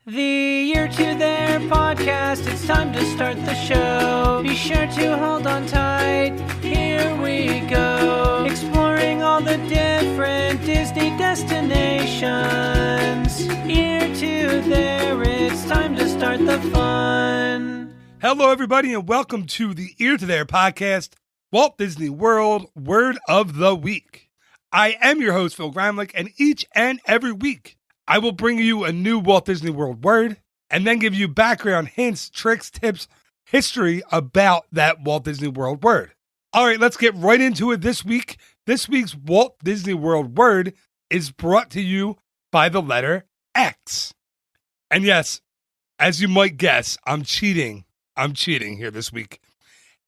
The Year to There podcast, it's time to start the show. Be sure to hold on tight, here we go. Exploring all the different Disney destinations. Year to There, it's time to start the fun. Hello everybody and welcome to the Year to There podcast, Walt Disney World Word of the Week. I am your host, Phil Grimlich, and each and every week, I will bring you a new Walt Disney World word and then give you background, hints, tricks, tips, history about that Walt Disney World word. All right, let's get right into it this week. This week's Walt Disney World word is brought to you by the letter X. And yes, as you might guess, I'm cheating. I'm cheating here this week.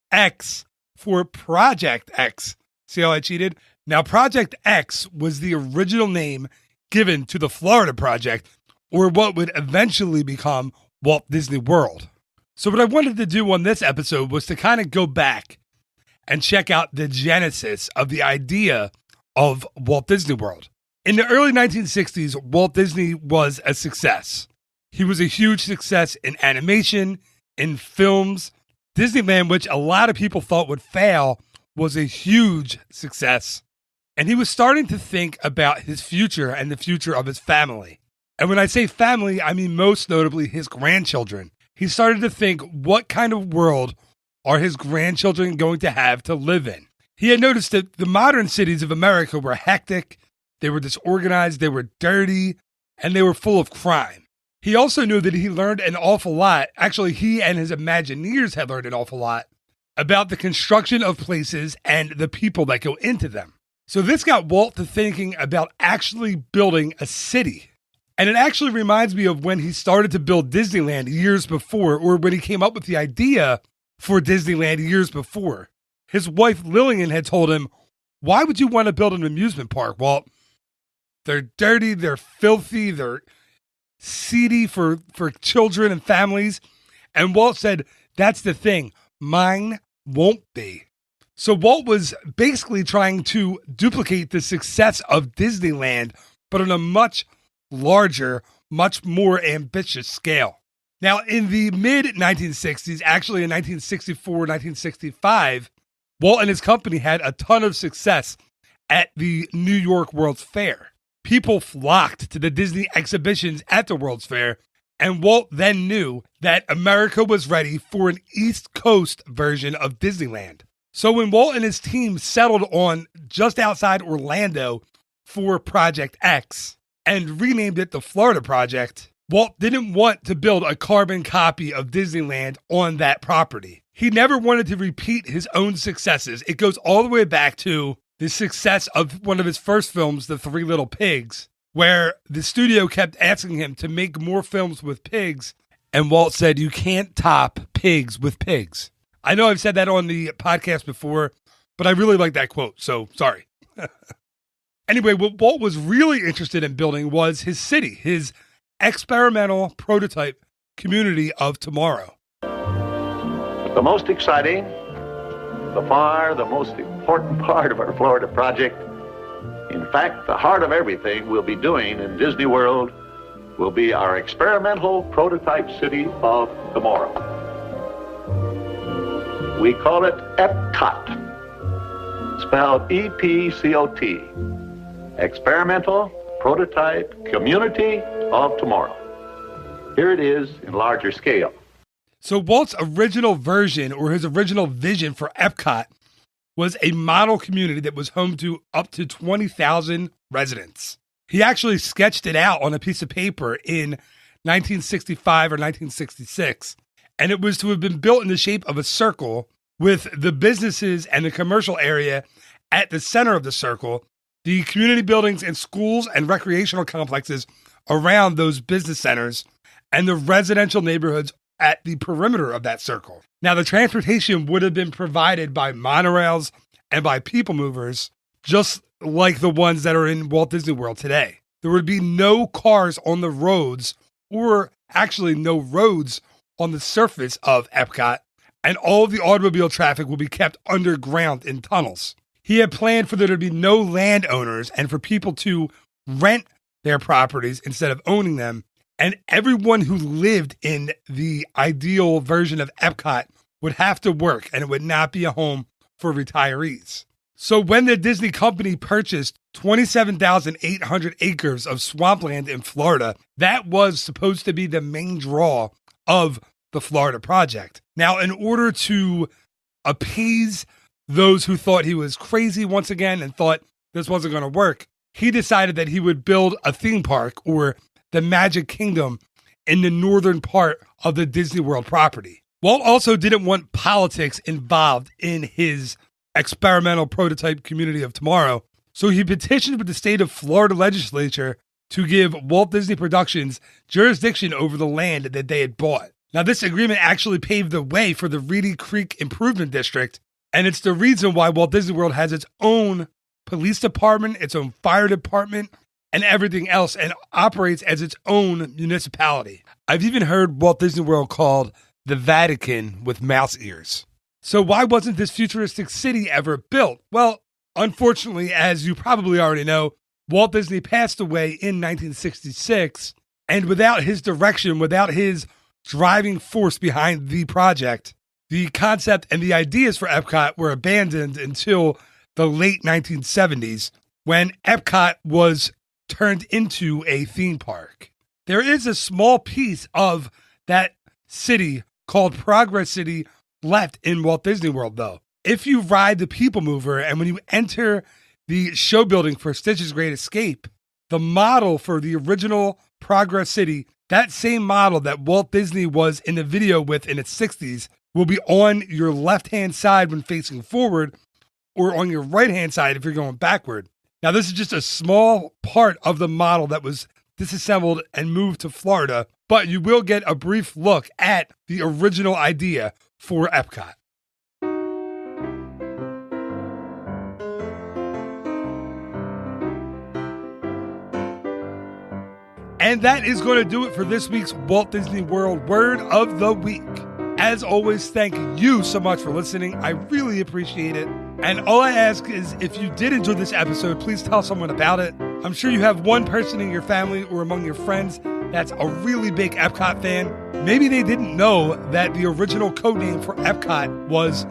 X for Project X. See how I cheated? Now, Project X was the original name given to the Florida Project, or what would eventually become Walt Disney World. So what I wanted to do on this episode was to kind of go back and check out the genesis of the idea of Walt Disney World. In the early 1960s, Walt Disney was a success. He was a huge success in animation, in films. Disneyland, which a lot of people thought would fail, was a huge success. And he was starting to think about his future and the future of his family. And when I say family, I mean most notably his grandchildren. He started to think, what kind of world are his grandchildren going to have to live in? He had noticed that the modern cities of America were hectic, they were disorganized, they were dirty, and they were full of crime. He also knew that he learned an awful lot. Actually, he and his Imagineers had learned an awful lot about the construction of places and the people that go into them. So this got Walt to thinking about actually building a city. And it actually reminds me of when he started to build Disneyland years before, or when he came up with the idea for Disneyland years before. His wife Lillian had told him, "Why would you want to build an amusement park, Walt? They're dirty, they're filthy, they're seedy for children and families." And Walt said, "That's the thing, mine won't be." So Walt was basically trying to duplicate the success of Disneyland, but on a much larger, much more ambitious scale. Now, in the mid-1960s, actually in 1964, 1965, Walt and his company had a ton of success at the New York World's Fair. People flocked to the Disney exhibitions at the World's Fair, and Walt then knew that America was ready for an East Coast version of Disneyland. So when Walt and his team settled on just outside Orlando for Project X and renamed it the Florida Project, Walt didn't want to build a carbon copy of Disneyland on that property. He never wanted to repeat his own successes. It goes all the way back to the success of one of his first films, The Three Little Pigs, where the studio kept asking him to make more films with pigs, and Walt said, "You can't top pigs with pigs." I know I've said that on the podcast before, but I really like that quote, so sorry. Anyway, what Walt was really interested in building was his city, his experimental prototype community of tomorrow. The most exciting, the most important part of our Florida project, in fact, the heart of everything we'll be doing in Disney World, will be our experimental prototype city of tomorrow. We call it Epcot, spelled E-P-C-O-T, Experimental Prototype Community of Tomorrow. Here it is in larger scale. So Walt's original version, or his original vision for Epcot, was a model community that was home to up to 20,000 residents. He actually sketched it out on a piece of paper in 1965 or 1966. And it was to have been built in the shape of a circle with the businesses and the commercial area at the center of the circle, the community buildings and schools and recreational complexes around those business centers, and the residential neighborhoods at the perimeter of that circle. Now, the transportation would have been provided by monorails and by people movers, just like the ones that are in Walt Disney World today. There would be no cars on the roads, or actually no roads on the surface of Epcot, and all of the automobile traffic will be kept underground in tunnels. He had planned for there to be no landowners and for people to rent their properties instead of owning them And everyone who lived in the ideal version of Epcot would have to work, and it would not be a home for retirees. So when the Disney company purchased 27,800 acres of swampland in Florida, that was supposed to be the main draw of the Florida project. Now, in order to appease those who thought he was crazy once again and thought this wasn't going to work, he decided that he would build a theme park, or the Magic Kingdom, in the northern part of the Disney World property. Walt also didn't want politics involved in his experimental prototype community of tomorrow, so he petitioned with the state of Florida legislature to give Walt Disney Productions jurisdiction over the land that they had bought. Now, this agreement actually paved the way for the Reedy Creek Improvement District, and it's the reason why Walt Disney World has its own police department, its own fire department, and everything else, and operates as its own municipality. I've even heard Walt Disney World called the Vatican with mouse ears. So why wasn't this futuristic city ever built? Well, unfortunately, as you probably already know, Walt Disney passed away in 1966, and without his direction, without his driving force behind the project, the concept and the ideas for Epcot were abandoned until the late 1970s, when Epcot was turned into a theme park. There is a small piece of that city called Progress City left in Walt Disney World, though. If you ride the People Mover, and when you enter the show building for Stitch's Great Escape, the model for the original Progress City, that same model that Walt Disney was in the video with in its 60s, will be on your left-hand side when facing forward, or on your right-hand side if you're going backward. Now, this is just a small part of the model that was disassembled and moved to Florida, but you will get a brief look at the original idea for Epcot. And that is going to do it for this week's Walt Disney World Word of the Week. As always, thank you so much for listening. I really appreciate it. And all I ask is, if you did enjoy this episode, please tell someone about it. I'm sure you have one person in your family or among your friends that's a really big Epcot fan. Maybe they didn't know that the original codename for Epcot was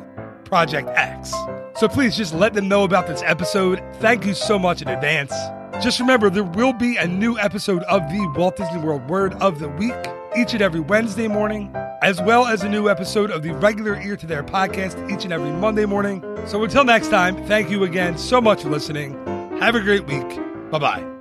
Project X. So please just let them know about this episode. Thank you so much in advance. Just remember, there will be a new episode of the Walt Disney World Word of the Week each and every Wednesday morning, as well as a new episode of the regular Ear to There podcast each and every Monday morning. So until next time, thank you again so much for listening. Have a great week. Bye-bye.